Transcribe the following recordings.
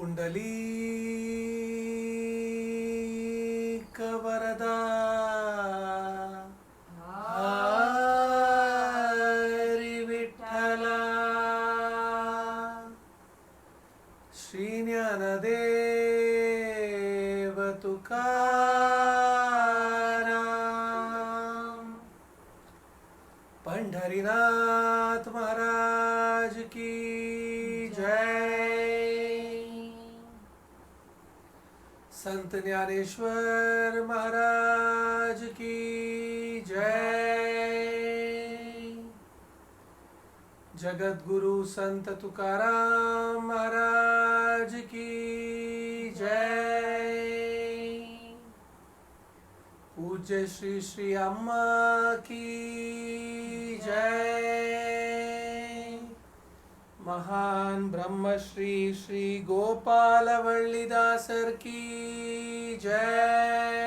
पुंडलीकवरदा हरि विठ्ठला श्रीज्ञानदेव तुकाराम पंढरीनाथ महाराज की जय। संत ज्ञानेश्वर महाराज की जय। जगत गुरु संत तुकाराम महाराज की जय। पूज्य श्री श्री अम्मा की जय। महान ब्रह्मश्री श्री गोपाल वल्लीदासर की जय।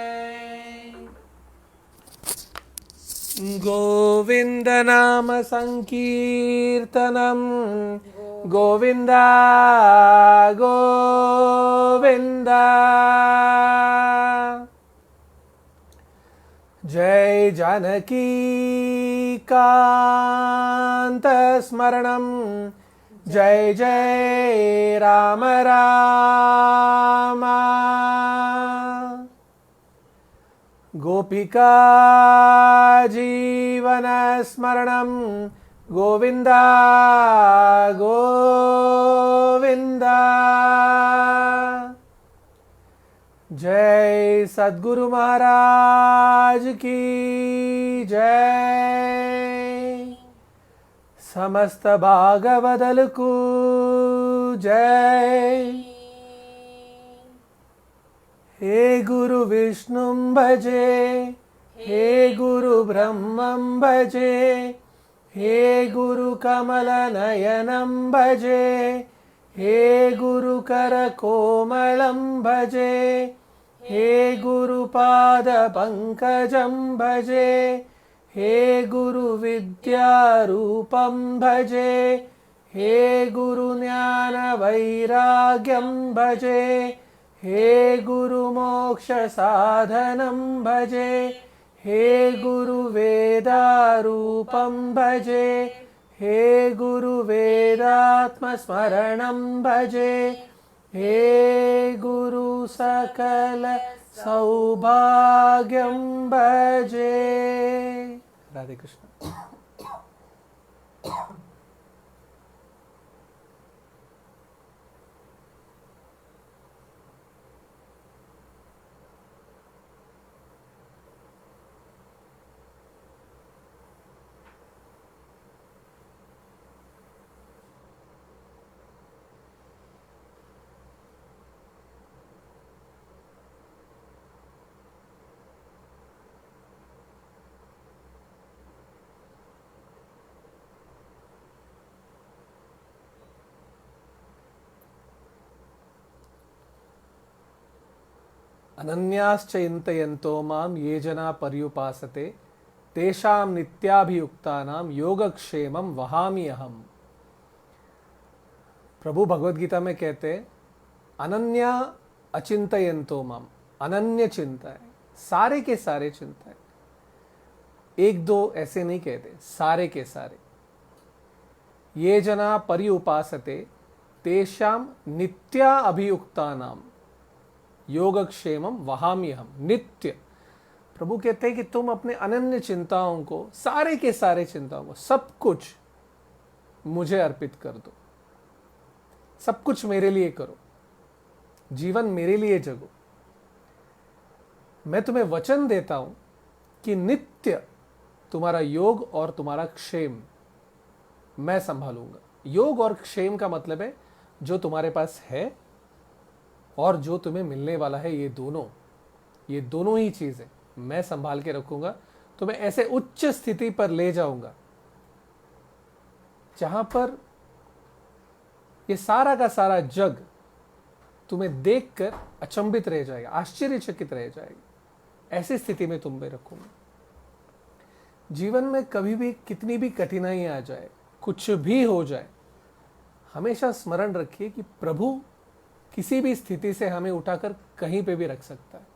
गोविंद नाम संकीर्तनम गोविंदा गोविंदा। जय जानकी कांत स्मरणम जय जय राम राम। गोपिका जीवन स्मरणम गोविंदा गोविंदा। जय सद्गुरु महाराज की जय। समस्त भागवदल को जय। हे गुरु विष्णु भजे हे गुरु ब्रह्मं भजे हे गुरु कमल नयनं भजे हे गुरु कर कोमलं भजे हे गुरु पाद पंकजं भजे हे गुरु विद्यारूपं भजे हे गुरु ज्ञान वैराग्यं भजे हे गुरु मोक्ष साधनं भजे हे गुरु वेदारूपं भजे हे गुरु वेदात्म स्मरणं भजे हे गुरु सकल सौभाग्यं भजे। राधे कृष्ण। अनन्याश्च चिन्तयन्तो मां ये जना पर्युपासते तेषां नित्याभियुक्तानां योगक्षेमं वहामि अहम्। प्रभु भगवद गीता में कहते अनन्या अचिंतयन्तो माम, अनन्य चिंता है, सारे के सारे चिंता है। एक दो ऐसे नहीं कहते, सारे के सारे। ये जना पर्युपासते तेषां नित्या अभियुक्तानां योगक्षेमम वहामि हम। नित्य प्रभु कहते हैं कि तुम अपने अनन्य चिंताओं को, सारे के सारे चिंताओं को, सब कुछ मुझे अर्पित कर दो। सब कुछ मेरे लिए करो, जीवन मेरे लिए जगो। मैं तुम्हें वचन देता हूं कि नित्य तुम्हारा योग और तुम्हारा क्षेम मैं संभालूंगा। योग और क्षेम का मतलब है जो तुम्हारे पास है और जो तुम्हें मिलने वाला है, ये दोनों ही चीजें मैं संभाल के रखूंगा। तुम्हें ऐसे उच्च स्थिति पर ले जाऊंगा जहां पर ये सारा का सारा जग तुम्हें देखकर अचंभित रह जाएगा, आश्चर्यचकित रह जाएगा। ऐसी स्थिति में तुम में रखूंगा। जीवन में कभी भी कितनी भी कठिनाई आ जाए, कुछ भी हो जाए, हमेशा स्मरण रखिए कि प्रभु किसी भी स्थिति से हमें उठाकर कहीं पे भी रख सकता है।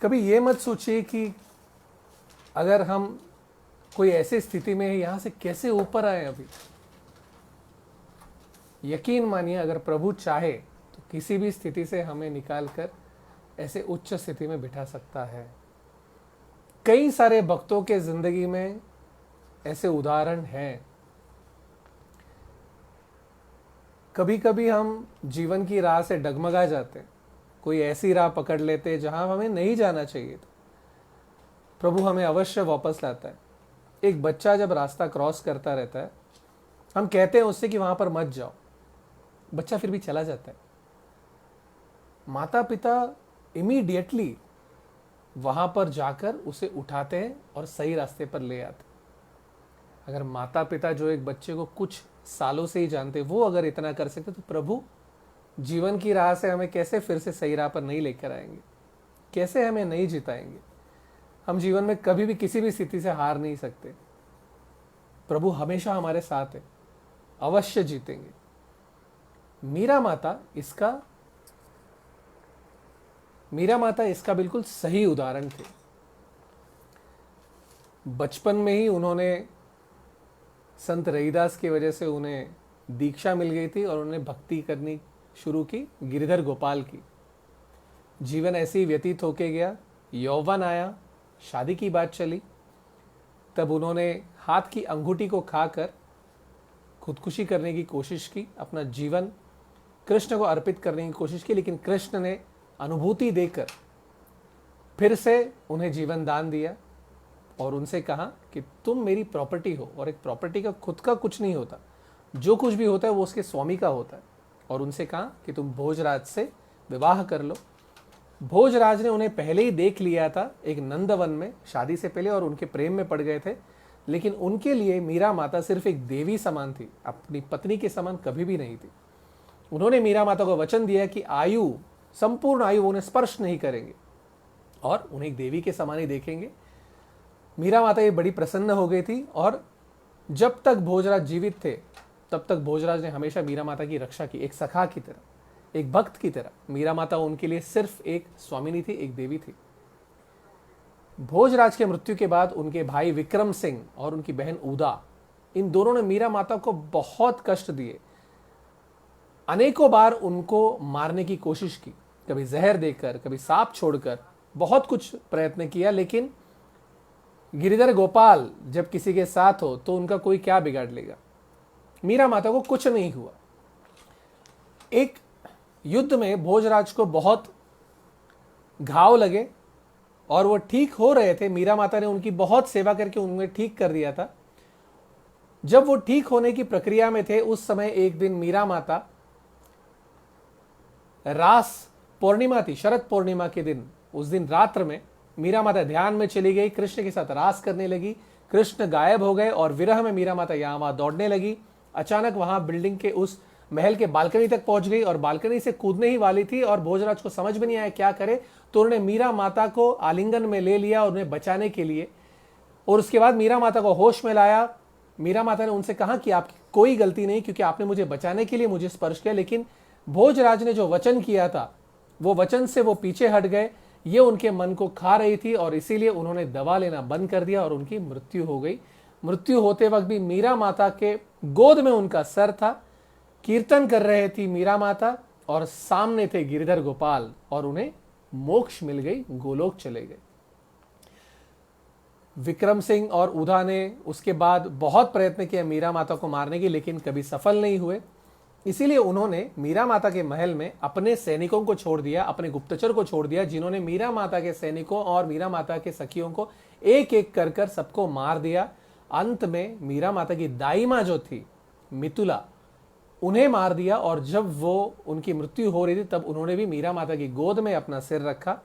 कभी ये मत सोचिए कि अगर हम कोई ऐसी स्थिति में है यहां से कैसे ऊपर आए। अभी यकीन मानिए, अगर प्रभु चाहे तो किसी भी स्थिति से हमें निकालकर ऐसे उच्च स्थिति में बिठा सकता है। कई सारे भक्तों के जिंदगी में ऐसे उदाहरण हैं। कभी कभी हम जीवन की राह से डगमगा जाते हैं, कोई ऐसी राह पकड़ लेते जहां हमें नहीं जाना चाहिए था। प्रभु हमें अवश्य वापस लाता है। एक बच्चा जब रास्ता क्रॉस करता रहता है, हम कहते हैं उससे कि वहां पर मत जाओ, बच्चा फिर भी चला जाता है। माता पिता इमीडिएटली वहां पर जाकर उसे उठाते हैं और सही रास्ते पर ले आते हैं। अगर माता पिता जो एक बच्चे को कुछ सालों से ही जानते, वो अगर इतना कर सकते, तो प्रभु जीवन की राह से हमें कैसे फिर से सही राह पर नहीं लेकर आएंगे, कैसे हमें नहीं जिताएंगे। हम जीवन में कभी भी किसी भी स्थिति से हार नहीं सकते। प्रभु हमेशा हमारे साथ है, अवश्य जीतेंगे। मीरा माता इसका बिल्कुल सही उदाहरण थे। बचपन में ही उन्होंने संत रविदास की वजह से उन्हें दीक्षा मिल गई थी और उन्होंने भक्ति करनी शुरू की गिरिधर गोपाल की। जीवन ऐसे ही व्यतीत होके गया, यौवन आया, शादी की बात चली, तब उन्होंने हाथ की अंगूठी को खाकर खुदकुशी करने की कोशिश की, अपना जीवन कृष्ण को अर्पित करने की कोशिश की। लेकिन कृष्ण ने अनुभूति देकर फिर से उन्हें जीवन दान दिया और उनसे कहा कि तुम मेरी प्रॉपर्टी हो, और एक प्रॉपर्टी का खुद का कुछ नहीं होता, जो कुछ भी होता है वो उसके स्वामी का होता है। और उनसे कहा कि तुम भोजराज से विवाह कर लो। भोजराज ने उन्हें पहले ही देख लिया था एक नंदवन में शादी से पहले, और उनके प्रेम में पड़ गए थे। लेकिन उनके लिए मीरा माता सिर्फ एक देवी समान थी, अपनी पत्नी के समान कभी भी नहीं थी। उन्होंने मीरा माता को वचन दिया कि संपूर्ण आयु उन्हें स्पर्श नहीं करेंगे और उन्हें एक देवी के समान ही देखेंगे। मीरा माता ये बड़ी प्रसन्न हो गई थी, और जब तक भोजराज जीवित थे तब तक भोजराज ने हमेशा मीरा माता की रक्षा की, एक सखा की तरह, एक भक्त की तरह। मीरा माता उनके लिए सिर्फ एक स्वामिनी थी, एक देवी थी। भोजराज के मृत्यु के बाद उनके भाई विक्रम सिंह और उनकी बहन उदा, इन दोनों ने मीरा माता को बहुत कष्ट दिए। अनेकों बार उनको मारने की कोशिश की, कभी जहर देकर, कभी सांप छोड़कर, बहुत कुछ प्रयत्न किया। लेकिन गिरिधर गोपाल जब किसी के साथ हो तो उनका कोई क्या बिगाड़ लेगा। मीरा माता को कुछ नहीं हुआ। एक युद्ध में भोजराज को बहुत घाव लगे और वो ठीक हो रहे थे। मीरा माता ने उनकी बहुत सेवा करके उन्हें ठीक कर दिया था। जब वो ठीक होने की प्रक्रिया में थे, उस समय एक दिन मीरा माता, रास पूर्णिमा थी, शरद पूर्णिमा के दिन, उस दिन रात्र में मीरा माता ध्यान में चली गई, कृष्ण के साथ रास करने लगी। कृष्ण गायब हो गए और विरह में मीरा माता यहां वहां दौड़ने लगी। अचानक वहां बिल्डिंग के उस महल के बालकनी तक पहुंच गई और बालकनी से कूदने ही वाली थी, और भोजराज को समझ में नहीं आया क्या करे, तो उन्होंने मीरा माता को आलिंगन में ले लिया और उन्हें बचाने के लिए। और उसके बाद मीरा माता को होश में लाया। मीरा माता ने उनसे कहा कि आपकी कोई गलती नहीं, क्योंकि आपने मुझे बचाने के लिए मुझे स्पर्श किया। लेकिन भोजराज ने जो वचन किया था, वो वचन से वो पीछे हट गए। ये उनके मन को खा रही थी और इसीलिए उन्होंने दवा लेना बंद कर दिया और उनकी मृत्यु हो गई। मृत्यु होते वक्त भी मीरा माता के गोद में उनका सर था। कीर्तन कर रहे थी मीरा माता और सामने थे गिरिधर गोपाल, और उन्हें मोक्ष मिल गई, गोलोक चले गए। विक्रम सिंह और उधा ने उसके बाद बहुत प्रयत्न किया मीरा माता को मारने की, लेकिन कभी सफल नहीं हुए। इसीलिए उन्होंने मीरा माता के महल में अपने सैनिकों को छोड़ दिया, अपने गुप्तचर को छोड़ दिया, जिन्होंने मीरा माता के सैनिकों और मीरा माता के सखियों को एक एक कर कर सबको मार दिया। अंत में मीरा माता की दाई माँ जो थी मितुला, उन्हें मार दिया। और जब वो उनकी मृत्यु हो रही थी तब उन्होंने भी मीरा माता की गोद में अपना सिर रखा,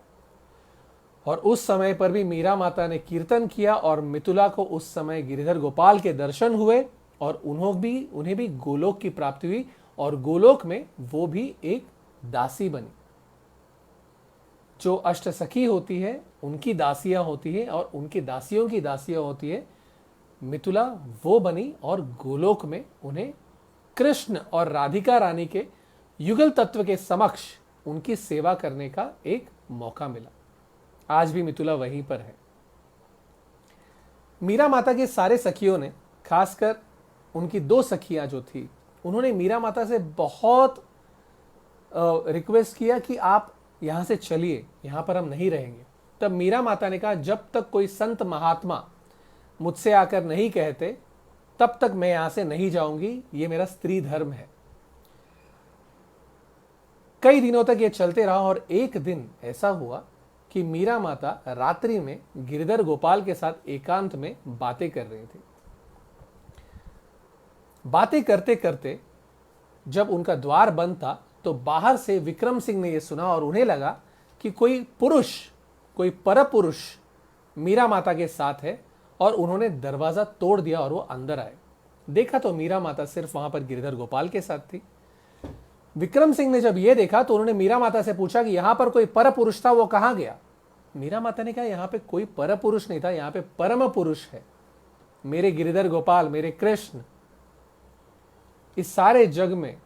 और उस समय पर भी मीरा माता ने कीर्तन किया और मितुला को उस समय गिरिधर गोपाल के दर्शन हुए और उन्हें भी गोलोक की प्राप्ति हुई, और गोलोक में वो भी एक दासी बनी। जो अष्ट सखी होती है उनकी दासियां होती है और उनकी दासियों की दासियां होती है। मितुला वो बनी और गोलोक में उन्हें कृष्ण और राधिका रानी के युगल तत्व के समक्ष उनकी सेवा करने का एक मौका मिला। आज भी मिथुला वहीं पर है। मीरा माता के सारे सखियों ने, खासकर उनकी 2 सखियां जो थी, उन्होंने मीरा माता से बहुत रिक्वेस्ट किया कि आप यहां से चलिए, यहां पर हम नहीं रहेंगे। तब मीरा माता ने कहा, जब तक कोई संत महात्मा मुझसे आकर नहीं कहते तब तक मैं यहां से नहीं जाऊंगी, ये मेरा स्त्री धर्म है। कई दिनों तक ये चलते रहा और एक दिन ऐसा हुआ कि मीरा माता रात्रि में गिरधर गोपाल के साथ एकांत में बातें कर रही थी। बातें करते करते जब उनका द्वार बंद था तो बाहर से विक्रम सिंह ने यह सुना और उन्हें लगा कि कोई पुरुष, कोई परपुरुष मीरा माता के साथ है, और उन्होंने दरवाजा तोड़ दिया और वो अंदर आए। देखा तो मीरा माता सिर्फ वहां पर गिरधर गोपाल के साथ थी। विक्रम सिंह ने जब यह देखा तो उन्होंने मीरा माता से पूछा कि यहां पर कोई परपुरुष था, वो कहां गया? मीरा माता ने कहा, यहां पे कोई परपुरुष नहीं था, यहां पे परम पुरुष है, मेरे गिरधर गोपाल, मेरे कृष्ण। इस सारे जग में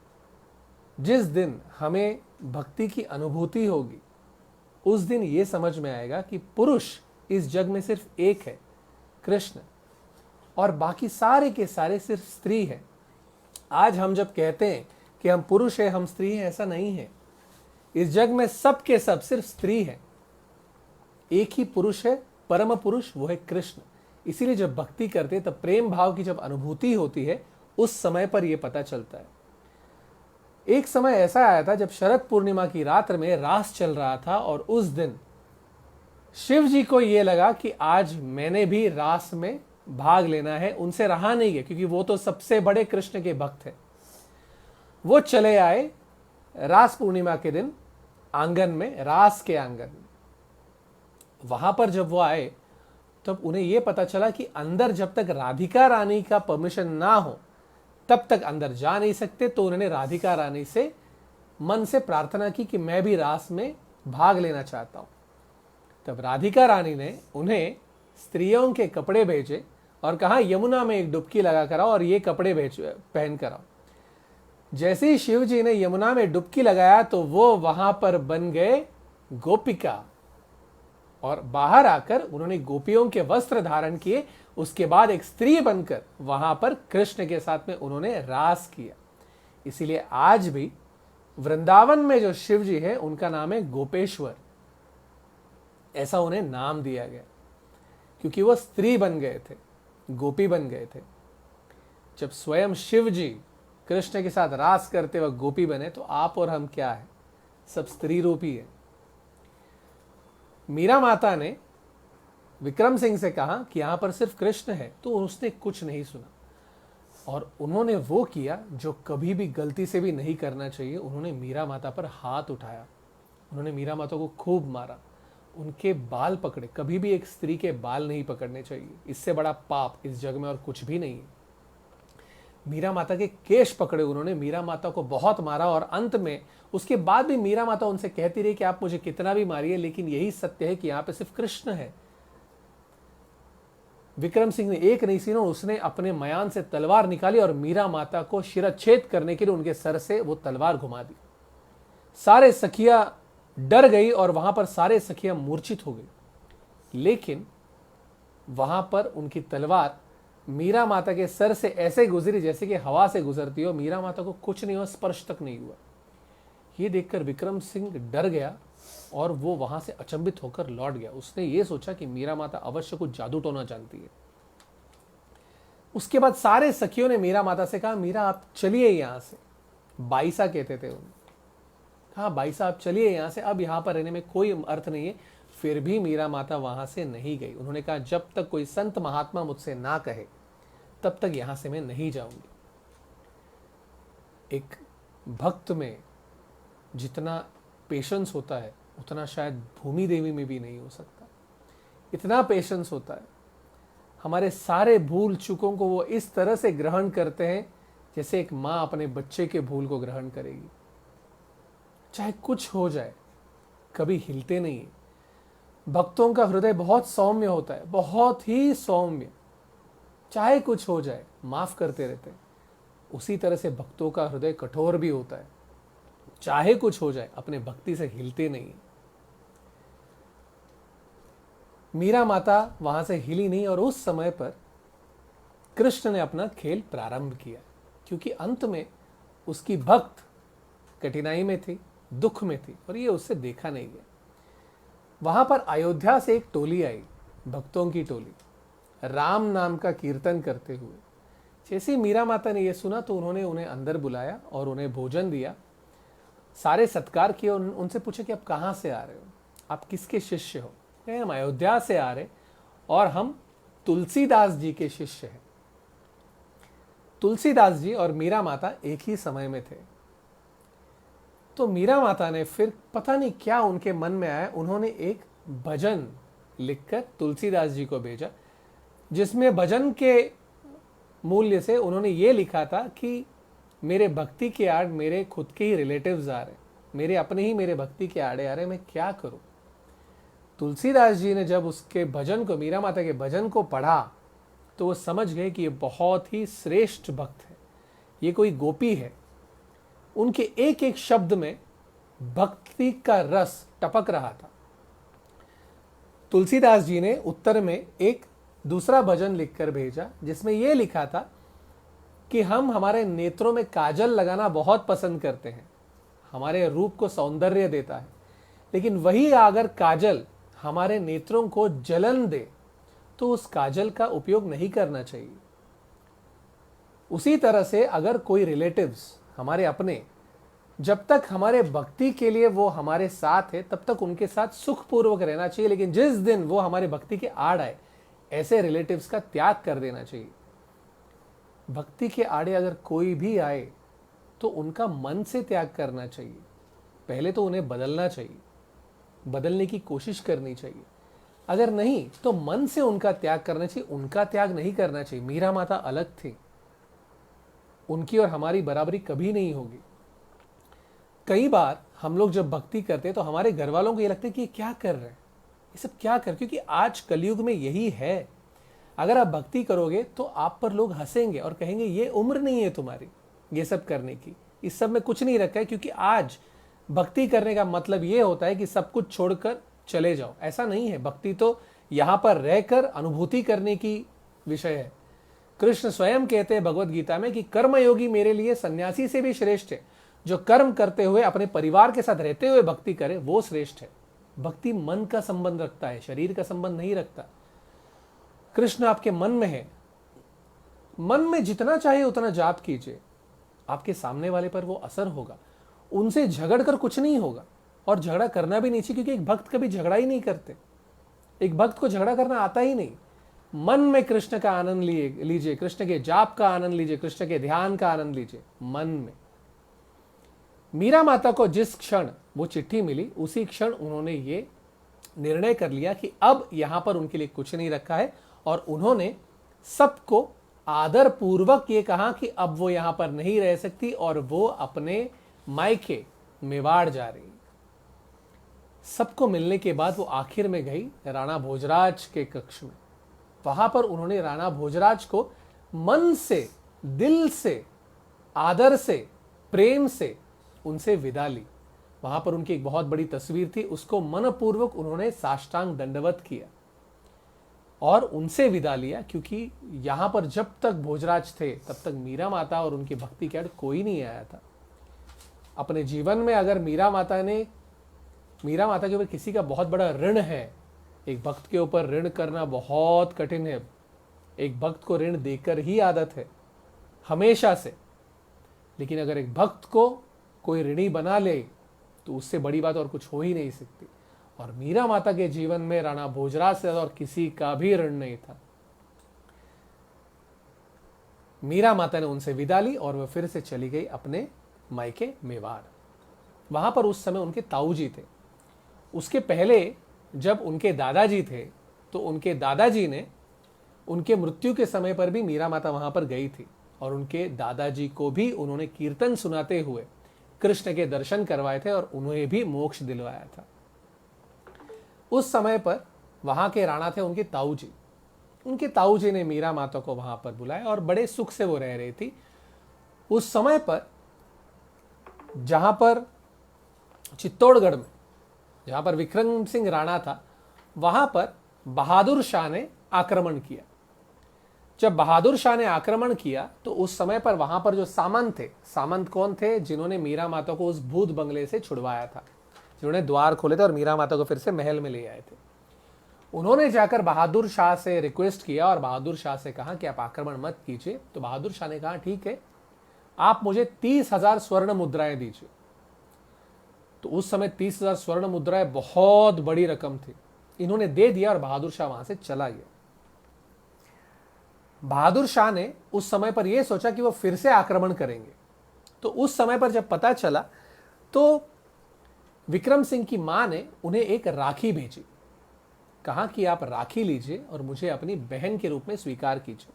जिस दिन हमें भक्ति की अनुभूति होगी, उस दिन यह समझ में आएगा कि पुरुष इस जग में सिर्फ एक है, कृष्ण, और बाकी सारे के सारे सिर्फ स्त्री है। आज हम जब कहते हैं कि हम पुरुष हैं, हम स्त्री हैं, ऐसा नहीं है। इस जग में सब के सब सिर्फ स्त्री है। एक ही पुरुष है, परम पुरुष, वो है कृष्ण। इसीलिए जब भक्ति करते तब प्रेम भाव की जब अनुभूति होती है, उस समय पर यह पता चलता है। एक समय ऐसा आया था जब शरद पूर्णिमा की रात में रास चल रहा था, और उस दिन शिव जी को यह लगा कि आज मैंने भी रास में भाग लेना है। उनसे रहा नहीं गया, क्योंकि वो तो सबसे बड़े कृष्ण के भक्त हैं। वो चले आए रास पूर्णिमा के दिन आंगन में, रास के आंगन में। वहां पर जब वो आए तब उन्हें यह पता चला कि अंदर जब तक राधिका रानी का परमिशन ना हो तब तक अंदर जा नहीं सकते। तो उन्होंने राधिका रानी से मन से प्रार्थना की कि मैं भी रास में भाग लेना चाहता हूं। तब राधिका रानी ने उन्हें स्त्रियों के कपड़े भेजे और कहा, यमुना में एक डुबकी लगा कर आओ और ये कपड़े पहन कर आओ। जैसे ही शिव जी ने यमुना में डुबकी लगाया तो वो वहां पर बन गए गोपिका, और बाहर आकर उन्होंने गोपियों के वस्त्र धारण किए। उसके बाद एक स्त्री बनकर वहां पर कृष्ण के साथ में उन्होंने रास किया। इसीलिए आज भी वृंदावन में जो शिव जी है उनका नाम है गोपेश्वर। ऐसा उन्हें नाम दिया गया क्योंकि वो स्त्री बन गए थे, गोपी बन गए थे। जब स्वयं शिव जी कृष्ण के साथ रास करते वक्त गोपी बने, तो आप और हम क्या है? सब स्त्री रूपी है। मीरा माता ने विक्रम सिंह से कहा कि यहां पर सिर्फ कृष्ण है, तो उसने कुछ नहीं सुना, और उन्होंने वो किया जो कभी भी गलती से भी नहीं करना चाहिए। उन्होंने मीरा माता पर हाथ उठाया, उन्होंने मीरा माता को खूब मारा, उनके बाल पकड़े। कभी भी एक स्त्री के बाल नहीं पकड़ने चाहिए, इससे बड़ा पाप इस जग में और कुछ भी नहीं है। मीरा माता के केश पकड़े उन्होंने, मीरा माता को बहुत मारा, और अंत में उसके बाद भी मीरा माता उनसे कहती रही कि आप मुझे कितना भी मारिए, लेकिन यही सत्य है कि यहां पे सिर्फ कृष्ण है। विक्रम सिंह ने एक नहीं सुना, उसने अपने मयान से तलवार निकाली और मीरा माता को शिरच्छेद करने के लिए उनके सर से वो तलवार घुमा दी। सारे सखियां डर गई और वहां पर सारे सखियां मूर्छित हो गई, लेकिन वहां पर उनकी तलवार मीरा माता के सर से ऐसे गुजरी जैसे कि हवा से गुजरती हो। मीरा माता को कुछ नहीं हुआ, स्पर्श तक नहीं हुआ। ये देखकर विक्रम सिंह डर गया और वो वहां से अचंभित होकर लौट गया। उसने ये सोचा कि मीरा माता अवश्य कुछ जादू टोना जानती है। उसके बाद सारे सखियों ने मीरा माता से कहा, मीरा आप चलिए यहां से। बाईसा कहते थे उन्हें। कहा, बाईसा आप चलिए यहां से, अब यहां पर रहने में कोई अर्थ नहीं है। फिर भी मीरा माता वहां से नहीं गई। उन्होंने कहा, जब तक कोई संत महात्मा मुझसे ना कहे तब तक यहां से मैं नहीं जाऊंगी। एक भक्त में जितना पेशेंस होता है उतना शायद भूमि देवी में भी नहीं हो सकता। इतना पेशेंस होता है। हमारे सारे भूल चूकों को वो इस तरह से ग्रहण करते हैं जैसे एक माँ अपने बच्चे के भूल को ग्रहण करेगी। चाहे कुछ हो जाए, कभी हिलते नहीं। भक्तों का हृदय बहुत सौम्य होता है, बहुत ही सौम्य। चाहे कुछ हो जाए, माफ करते रहते हैं। उसी तरह से भक्तों का हृदय कठोर भी होता है, चाहे कुछ हो जाए अपने भक्ति से हिलते नहीं है। मीरा माता वहां से हिली नहीं और उस समय पर कृष्ण ने अपना खेल प्रारंभ किया, क्योंकि अंत में उसकी भक्त कठिनाई में थी, दुख में थी और ये उससे देखा नहीं गया। वहां पर अयोध्या से एक टोली आई, भक्तों की टोली, राम नाम का कीर्तन करते हुए। जैसे मीरा माता ने यह सुना तो उन्होंने उन्हें अंदर बुलाया और उन्हें भोजन दिया, सारे सत्कार किए। उनसे पूछे कि आप कहाँ से आ रहे हो, आप किसके शिष्य हो? कहे हम अयोध्या से आ रहे और हम तुलसीदास जी के शिष्य हैं। तुलसीदास जी और मीरा माता एक ही समय में थे। तो मीरा माता ने फिर पता नहीं क्या उनके मन में आया, उन्होंने एक भजन लिखकर तुलसीदास जी को भेजा, जिसमें भजन के मूल्य से उन्होंने ये लिखा था कि मेरे भक्ति के आड़ मेरे खुद के ही रिलेटिव्स आ रहे, मेरे अपने ही मेरे भक्ति के आड़े आ रहे, मैं क्या करूं? तुलसीदास जी ने जब उसके भजन को, मीरा माता के भजन को पढ़ा तो वो समझ गए कि ये बहुत ही श्रेष्ठ भक्त है, ये कोई गोपी है। उनके एक एक शब्द में भक्ति का रस टपक रहा था। तुलसीदास जी ने उत्तर में एक दूसरा भजन लिखकर भेजा, जिसमें यह लिखा था कि हम हमारे नेत्रों में काजल लगाना बहुत पसंद करते हैं, हमारे रूप को सौंदर्य देता है, लेकिन वही अगर काजल हमारे नेत्रों को जलन दे तो उस काजल का उपयोग नहीं करना चाहिए। उसी तरह से अगर कोई रिलेटिव्स, हमारे अपने, जब तक हमारे भक्ति के लिए वो हमारे साथ है तब तक उनके साथ सुखपूर्वक रहना चाहिए, लेकिन जिस दिन वो हमारे भक्ति के आड़ आए ऐसे रिलेटिव्स का त्याग कर देना चाहिए। भक्ति के आड़े अगर कोई भी आए तो उनका मन से त्याग करना चाहिए। पहले तो उन्हें बदलना चाहिए, बदलने की कोशिश करनी चाहिए। अगर नहीं तो मन से उनका त्याग करना चाहिए, उनका त्याग नहीं करना चाहिए। मीरा माता अलग थी, उनकी और हमारी बराबरी कभी नहीं होगी। कई बार हम लोग जब भक्ति करते हैं तो हमारे घर वालों को ये लगता है कि ये क्या कर रहे हैं, ये सब क्या कर, क्योंकि आज कलयुग में यही है। अगर आप भक्ति करोगे तो आप पर लोग हंसेंगे और कहेंगे ये उम्र नहीं है तुम्हारी ये सब करने की, इस सब में कुछ नहीं रखा है। क्योंकि आज भक्ति करने का मतलब ये होता है कि सब कुछ छोड़कर चले जाओ, ऐसा नहीं है। भक्ति तो यहां पर रहकर अनुभूति करने की विषय है। कृष्ण स्वयं कहते हैं भगवत गीता में कि कर्मयोगी मेरे लिए सन्यासी से भी श्रेष्ठ है। जो कर्म करते हुए अपने परिवार के साथ रहते हुए भक्ति करे वो श्रेष्ठ है। भक्ति मन का संबंध रखता है, शरीर का संबंध नहीं रखता। कृष्ण आपके मन में है, मन में जितना चाहे उतना जाप कीजिए, आपके सामने वाले पर वो असर होगा। उनसे झगड़ कर कुछ नहीं होगा और झगड़ा करना भी नहीं चाहिए, क्योंकि एक भक्त कभी झगड़ा ही नहीं करते। एक भक्त को झगड़ा करना आता ही नहीं। मन में कृष्ण का आनंद लीजिए, कृष्ण के जाप का आनंद लीजिए, कृष्ण के ध्यान का आनंद लीजिए मन में। मीरा माता को जिस क्षण वो चिट्ठी मिली उसी क्षण उन्होंने ये निर्णय कर लिया कि अब यहां पर उनके लिए कुछ नहीं रखा है, और उन्होंने सबको आदर पूर्वक ये कहा कि अब वो यहां पर नहीं रह सकती और वो अपने मायके मेवाड़ जा रही। सबको मिलने के बाद वो आखिर में गई राणा भोजराज के कक्ष में। वहां पर उन्होंने राणा भोजराज को मन से, दिल से, आदर से, प्रेम से उनसे विदा ली। वहां पर उनकी एक बहुत बड़ी तस्वीर थी, उसको मनपूर्वक उन्होंने साष्टांग दंडवत किया और उनसे विदा लिया। क्योंकि यहां पर जब तक भोजराज थे तब तक मीरा माता और उनकी भक्ति के आड़ कोई नहीं आया था। अपने जीवन में अगर मीरा माता के ऊपर किसी का बहुत बड़ा ऋण है, एक भक्त के ऊपर ऋण करना बहुत कठिन है। एक भक्त को ऋण देकर ही आदत है हमेशा से, लेकिन अगर एक भक्त को कोई ऋणी बना ले तो उससे बड़ी बात और कुछ हो ही नहीं सकती। और मीरा माता के जीवन में राणा भोजराज से और किसी का भी ऋण नहीं था। मीरा माता ने उनसे विदा ली और वह फिर से चली गई अपने मायके मेवाड़। वहां पर उस समय उनके ताऊ जी थे। उसके पहले जब उनके दादाजी थे तो उनके दादाजी ने, उनके मृत्यु के समय पर भी मीरा माता वहां पर गई थी और उनके दादाजी को भी उन्होंने कीर्तन सुनाते हुए कृष्ण के दर्शन करवाए थे और उन्हें भी मोक्ष दिलवाया था। उस समय पर वहां के राणा थे उनके ताऊ जी। उनके ताऊ जी ने मीरा माता को वहां पर बुलाया और बड़े सुख से वो रह रही थी। उस समय पर जहां पर चित्तौड़गढ़ में, जहां पर विक्रम सिंह राणा था, वहां पर बहादुर शाह ने आक्रमण किया। जब बहादुर शाह ने आक्रमण किया तो उस समय पर वहां पर जो सामंत थे, सामंत कौन थे? जिन्होंने मीरा माता को उस भूत बंगले से छुड़वाया था, जिन्होंने द्वार खोले थे और मीरा माता को फिर से महल में ले आए थे। उन्होंने जाकर बहादुर शाह से रिक्वेस्ट किया और बहादुर शाह से कहा कि आप आक्रमण मत कीजिए। तो बहादुर शाह ने कहा ठीक है, आप मुझे 30,000 स्वर्ण मुद्राएं दीजिए। तो उस समय 30,000 स्वर्ण मुद्राएं बहुत बड़ी रकम थी। इन्होंने दे दिया और बहादुर शाह वहां से चला गया। बहादुर शाह ने उस समय पर यह सोचा कि वो फिर से आक्रमण करेंगे। तो उस समय पर जब पता चला तो विक्रम सिंह की मां ने उन्हें एक राखी भेजी, कहा कि आप राखी लीजिए और मुझे अपनी बहन के रूप में स्वीकार कीजिए।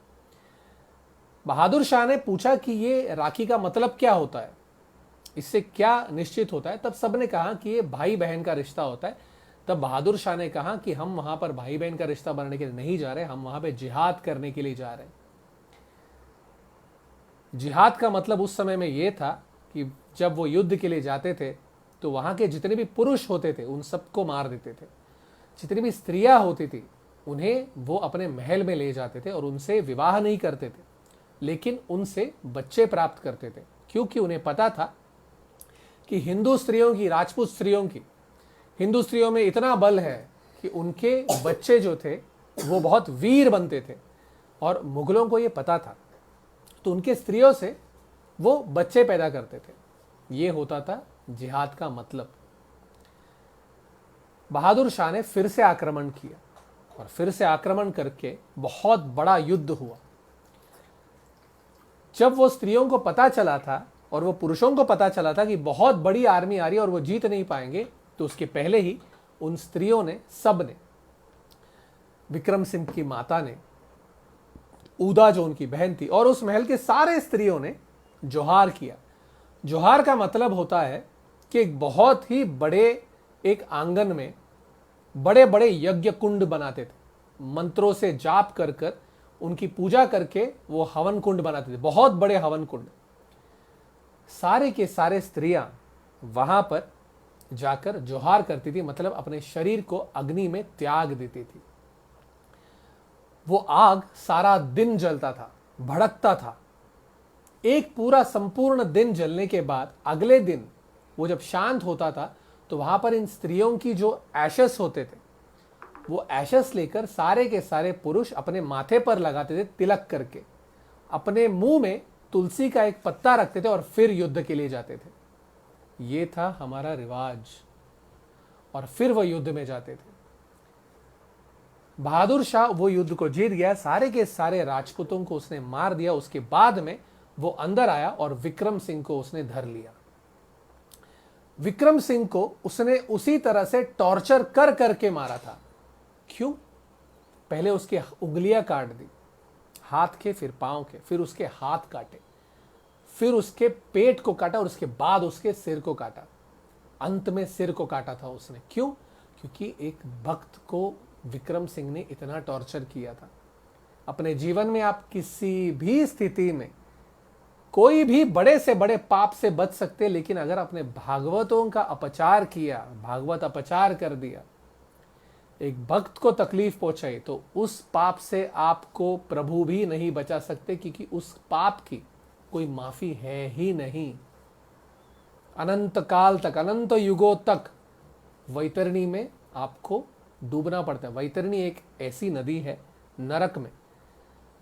बहादुर शाह ने पूछा कि ये राखी का मतलब क्या होता है, इससे क्या निश्चित होता है? तब सबने कहा कि ये भाई बहन का रिश्ता होता है। तब बहादुर शाह ने कहा कि हम वहां पर भाई बहन का रिश्ता बनाने के लिए नहीं जा रहे, हम वहां पे जिहाद करने के लिए जा रहे हैं। जिहाद का मतलब उस समय में यह था कि जब वो युद्ध के लिए जाते थे तो वहां के जितने भी पुरुष होते थे उन सबको मार देते थे। जितनी भी स्त्रियां होती थी उन्हें वो अपने महल में ले जाते थे और उनसे विवाह नहीं करते थे, लेकिन उनसे बच्चे प्राप्त करते थे, क्योंकि उन्हें पता था कि हिंदू स्त्रियों की, राजपूत स्त्रियों की, हिंदू स्त्रियों में इतना बल है कि उनके बच्चे जो थे वो बहुत वीर बनते थे। और मुगलों को ये पता था, तो उनके स्त्रियों से वो बच्चे पैदा करते थे। ये होता था जिहाद का मतलब। बहादुर शाह ने फिर से आक्रमण किया और फिर से आक्रमण करके बहुत बड़ा युद्ध हुआ। जब वो स्त्रियों को पता चला था और वो पुरुषों को पता चला था कि बहुत बड़ी आर्मी आ रही है और वो जीत नहीं पाएंगे, तो उसके पहले ही उन स्त्रियों ने, सब ने, विक्रम सिंह की माता ने, ऊदा जो उनकी बहन थी, और उस महल के सारे स्त्रियों ने जोहार किया। जोहार का मतलब होता है कि एक बहुत ही बड़े एक आंगन में बड़े बड़े यज्ञ कुंड बनाते थे, मंत्रों से जाप कर कर उनकी पूजा करके वो हवन कुंड बनाते थे, बहुत बड़े हवन कुंड। सारे के सारे स्त्रियां वहां पर जाकर जोहार करती थी, मतलब अपने शरीर को अग्नि में त्याग देती थी। वो आग सारा दिन जलता था, भड़कता था। एक पूरा संपूर्ण दिन जलने के बाद अगले दिन वो जब शांत होता था तो वहां पर इन स्त्रियों की जो एशेस होते थे, वो एशेस लेकर सारे के सारे पुरुष अपने माथे पर लगाते थे तिलक करके, अपने मुंह में तुलसी का एक पत्ता रखते थे और फिर युद्ध के लिए जाते थे। ये था हमारा रिवाज। और फिर वो युद्ध में जाते थे। बहादुर शाह वो युद्ध को जीत गया, सारे के सारे राजपूतों को उसने मार दिया। उसके बाद में वो अंदर आया और विक्रम सिंह को उसने धर लिया। विक्रम सिंह को उसने उसी तरह से टॉर्चर कर करके मारा था। क्यों? पहले उसके उंगलियां काट दी, हाथ के, फिर पांव के, फिर उसके हाथ काटे, फिर उसके पेट को काटा और उसके बाद उसके सिर को काटा। अंत में सिर को काटा था उसने। क्यों? क्योंकि एक भक्त को विक्रम सिंह ने इतना टॉर्चर किया था। अपने जीवन में आप किसी भी स्थिति में कोई भी बड़े से बड़े पाप से बच सकते, लेकिन अगर अपने भागवतों का अपचार किया, भागवत अपचार कर दिया, एक भक्त को तकलीफ पहुंचाई, तो उस पाप से आपको प्रभु भी नहीं बचा सकते, क्योंकि उस पाप की कोई माफी है ही नहीं। अनंत काल तक, अनंत युगों तक वैतरणी में आपको डूबना पड़ता है। वैतरणी एक ऐसी नदी है नरक में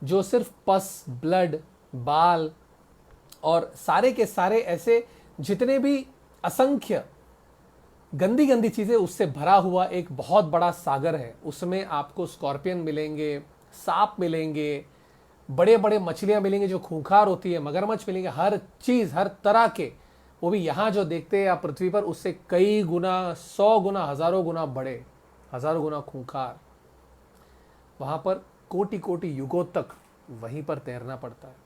जो सिर्फ पस, ब्लड, बाल और सारे के सारे ऐसे जितने भी असंख्य गंदी गंदी चीजें उससे भरा हुआ एक बहुत बड़ा सागर है। उसमें आपको स्कॉर्पियन मिलेंगे, सांप मिलेंगे, बड़े बड़े मछलियां मिलेंगी जो खूंखार होती है, मगरमच्छ मिलेंगे, हर चीज, हर तरह के, वो भी यहां जो देखते हैं आप पृथ्वी पर, उससे कई गुना, 100 गुना, हजारों गुना बड़े, हजारों गुना खूंखार। वहां पर कोटि कोटि युगों तक वहीं पर तैरना पड़ता है।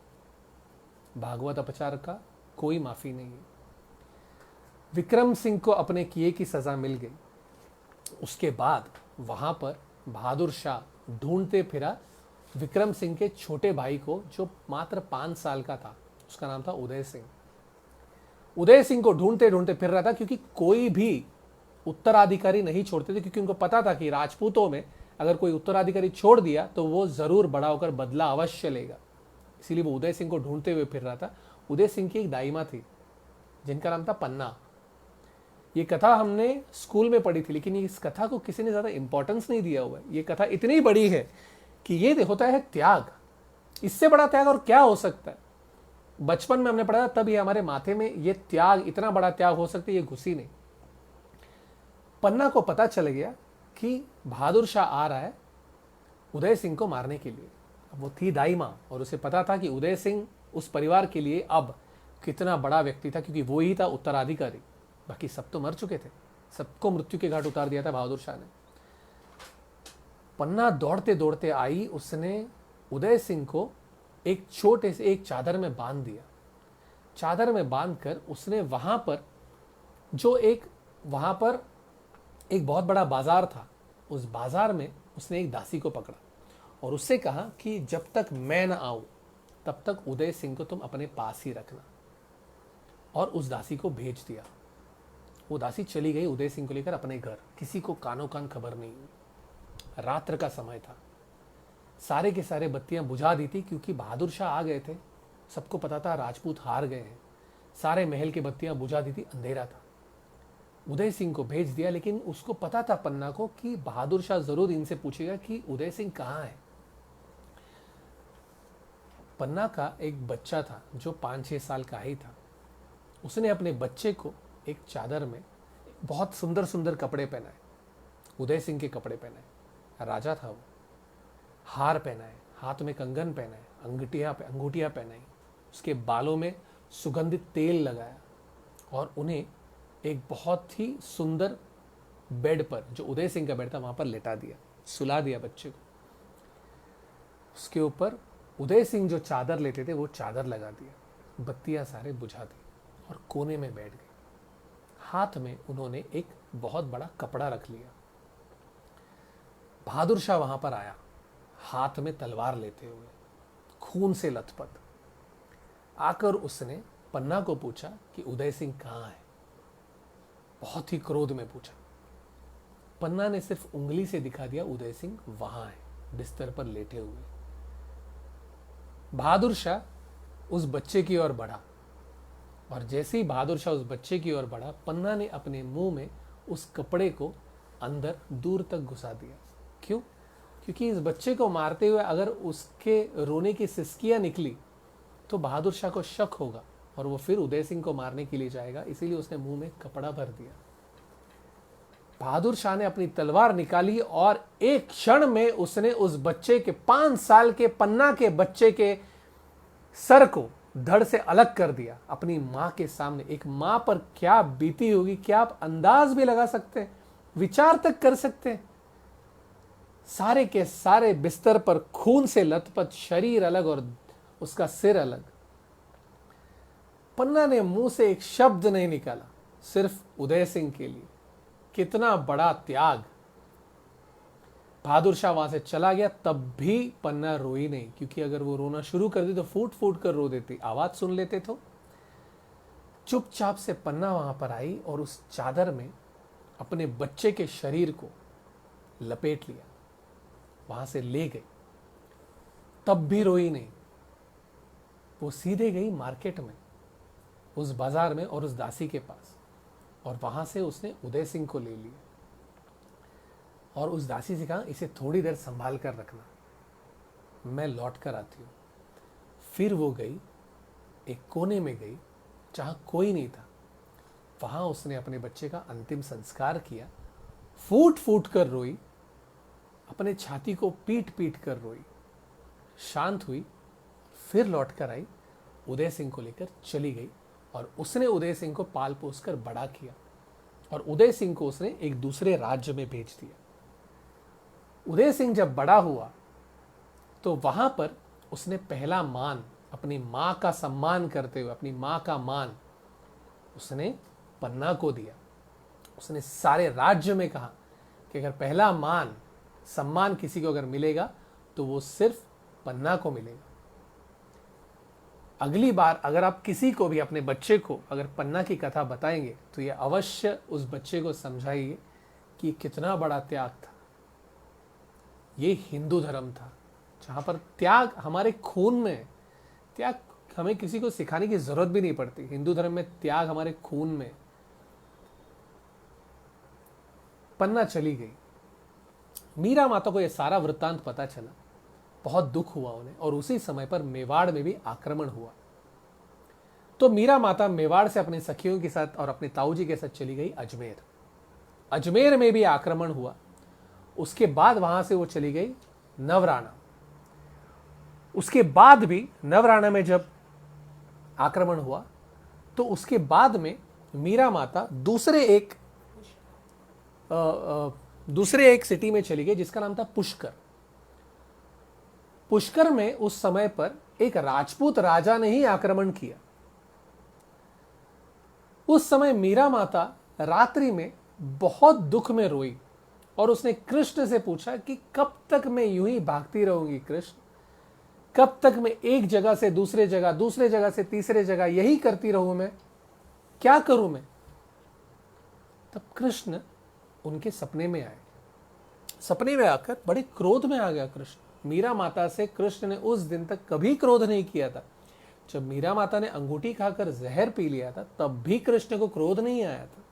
भागवत अपचार का कोई माफी नहीं है। विक्रम सिंह को अपने किए की सजा मिल गई। उसके बाद वहां पर बहादुर शाह ढूंढते फिरा विक्रम सिंह के छोटे भाई को, जो मात्र 5 साल का था। उसका नाम था उदय सिंह। उदय सिंह को ढूंढते ढूंढते फिर रहा था, क्योंकि कोई भी उत्तराधिकारी नहीं छोड़ते थे, क्योंकि उनको पता था कि राजपूतों में अगर कोई उत्तराधिकारी छोड़ दिया तो वो जरूर बड़ा होकर बदला अवश्य लेगा। इसीलिए वो उदय सिंह को ढूंढते हुए फिर रहा था। उदय सिंह की एक दाईमा थी जिनका नाम था पन्ना। ये कथा हमने स्कूल में पढ़ी थी, लेकिन इस कथा को किसी ने ज्यादा इंपॉर्टेंस नहीं दिया हुआ है। ये कथा इतनी बड़ी है कि ये होता है त्याग। इससे बड़ा त्याग और क्या हो सकता है? बचपन में हमने पढ़ा था, तब ये हमारे माथे में ये त्याग, इतना बड़ा त्याग हो सकता है, ये घुसी नहीं। पन्ना को पता चल गया कि बहादुर शाह आ रहा है उदय सिंह को मारने के लिए। वो थी दाई माँ, और उसे पता था कि उदय सिंह उस परिवार के लिए अब कितना बड़ा व्यक्ति था, क्योंकि वो ही था उत्तराधिकारी। बाकी सब तो मर चुके थे, सबको मृत्यु के घाट उतार दिया था बहादुर शाह ने। पन्ना दौड़ते दौड़ते आई, उसने उदय सिंह को एक छोटे से एक चादर में बांध दिया। चादर में बांधकर उसने वहां पर एक बहुत बड़ा बाजार था, उस बाजार में उसने एक दासी को पकड़ा और उससे कहा कि जब तक मैं ना आऊं तब तक उदय सिंह को तुम अपने पास ही रखना, और उस दासी को भेज दिया। वो दासी चली गई उदय सिंह को लेकर अपने घर। किसी को कानो कान खबर नहीं हुई। रात्र का समय था, सारे के सारे बत्तियां बुझा दी थी, क्योंकि बहादुर शाह आ गए थे। सबको पता था राजपूत हार गए हैं। सारे महल की बत्तियां बुझा दी थी, अंधेरा था। उदय सिंह को भेज दिया, लेकिन उसको पता था पन्ना को कि बहादुर शाह जरूर इनसे पूछेगा कि उदय सिंह कहाँ है। पन्ना का एक बच्चा था जो 5-6 साल का ही था। उसने अपने बच्चे को एक चादर में बहुत सुंदर सुंदर कपड़े पहनाए, उदय सिंह के कपड़े पहनाए। राजा था वो। हार पहनाए, हाथ में कंगन पहनाए, अंगूठियां पहनाई, उसके बालों में सुगंधित तेल लगाया, और उन्हें एक बहुत ही सुंदर बेड पर, जो उदय सिंह का बेड था, वहां पर लेटा दिया, सुला दिया बच्चे को। उसके ऊपर उदय सिंह जो चादर लेते थे वो चादर लगा दिया, बत्तियां सारे बुझा दी, और कोने में बैठ गए। हाथ में उन्होंने एक बहुत बड़ा कपड़ा रख लिया। बहादुर शाह वहां पर आया, हाथ में तलवार लेते हुए, खून से लथपथ। आकर उसने पन्ना को पूछा कि उदय सिंह कहाँ है। बहुत ही क्रोध में पूछा। पन्ना ने सिर्फ उंगली से दिखा दिया, उदय सिंह वहां है, बिस्तर पर लेटे हुए। बहादुर शाह उस बच्चे की ओर बढ़ा, और जैसे ही बहादुर शाह उस बच्चे की ओर बढ़ा, पन्ना ने अपने मुंह में उस कपड़े को अंदर दूर तक घुसा दिया। क्यों? क्योंकि इस बच्चे को मारते हुए अगर उसके रोने की सिसकियां निकली तो बहादुर शाह को शक होगा, और वो फिर उदय सिंह को मारने के लिए जाएगा। इसीलिए उसने मुंह में कपड़ा भर दिया। बहादुर शाह ने अपनी तलवार निकाली, और एक क्षण में उसने उस बच्चे के, 5 साल के पन्ना के बच्चे के सर को धड़ से अलग कर दिया अपनी मां के सामने। एक मां पर क्या बीती होगी, क्या आप अंदाज भी लगा सकते हैं, विचार तक कर सकते हैं? सारे के सारे बिस्तर पर खून से लथपथ, शरीर अलग और उसका सिर अलग। पन्ना ने मुंह से एक शब्द नहीं निकाला, सिर्फ उदय सिंह के लिए। कितना बड़ा त्याग! बहादुर शाह वहां से चला गया, तब भी पन्ना रोई नहीं, क्योंकि अगर वो रोना शुरू कर दी तो फूट फूट कर रो देती, आवाज सुन लेते तो। चुपचाप से पन्ना वहां पर आई और उस चादर में अपने बच्चे के शरीर को लपेट लिया, वहां से ले गई। तब भी रोई नहीं। वो सीधे गई मार्केट में, उस बाजार में, और उस दासी के पास, और वहां से उसने उदय सिंह को ले लिया, और उस दासी से कहा, इसे थोड़ी देर संभाल कर रखना, मैं लौट कर आती हूं। फिर वो गई, एक कोने में गई जहां कोई नहीं था। वहां उसने अपने बच्चे का अंतिम संस्कार किया। फूट फूट कर रोई, अपने छाती को पीट पीट कर रोई, शांत हुई, फिर लौट कर आई, उदय सिंह को लेकर चली गई, और उसने उदय सिंह को पाल पोस कर बड़ा किया, और उदय सिंह को उसने एक दूसरे राज्य में भेज दिया। उदय सिंह जब बड़ा हुआ तो वहां पर उसने पहला मान, अपनी मां का सम्मान करते हुए, अपनी मां का मान उसने पन्ना को दिया। उसने सारे राज्य में कहा कि अगर पहला मान, सम्मान किसी को अगर मिलेगा तो वो सिर्फ पन्ना को मिलेगा। अगली बार अगर आप किसी को भी, अपने बच्चे को अगर पन्ना की कथा बताएंगे तो ये अवश्य उस बच्चे को समझाइए कि कितना बड़ा त्याग था। ये हिंदू धर्म था जहां पर त्याग हमारे खून में है। त्याग हमें किसी को सिखाने की जरूरत भी नहीं पड़ती, हिंदू धर्म में त्याग हमारे खून में। पन्ना चली गई, मीरा माता को यह सारा वृत्तांत पता चला, बहुत दुख हुआ उन्हें, और उसी समय पर मेवाड़ में भी आक्रमण हुआ। तो मीरा माता मेवाड़ से अपने सखियों के साथ और अपने ताऊ जी के साथ चली गई अजमेर। अजमेर में भी आक्रमण हुआ। उसके बाद वहां से वो चली गई नवराणा। उसके बाद भी नवराणा में जब आक्रमण हुआ तो उसके बाद में मीरा माता दूसरे एक सिटी में चली गई जिसका नाम था पुष्कर। पुष्कर में उस समय पर एक राजपूत राजा ने ही आक्रमण किया। उस समय मीरा माता रात्रि में बहुत दुख में रोई और उसने कृष्ण से पूछा कि कब तक मैं यूं ही भागती रहूंगी कृष्ण, कब तक मैं एक जगह से दूसरे जगह से तीसरे जगह यही करती रहूं, मैं क्या करूं मैं। तब कृष्ण उनके सपने में आए। सपने में आकर बड़े क्रोध में आ गया कृष्ण। मीरा माता से कृष्ण ने उस दिन तक कभी क्रोध नहीं किया था। जब मीरा माता ने अंगूठी खाकर जहर पी लिया था तब भी कृष्ण को क्रोध नहीं आया था।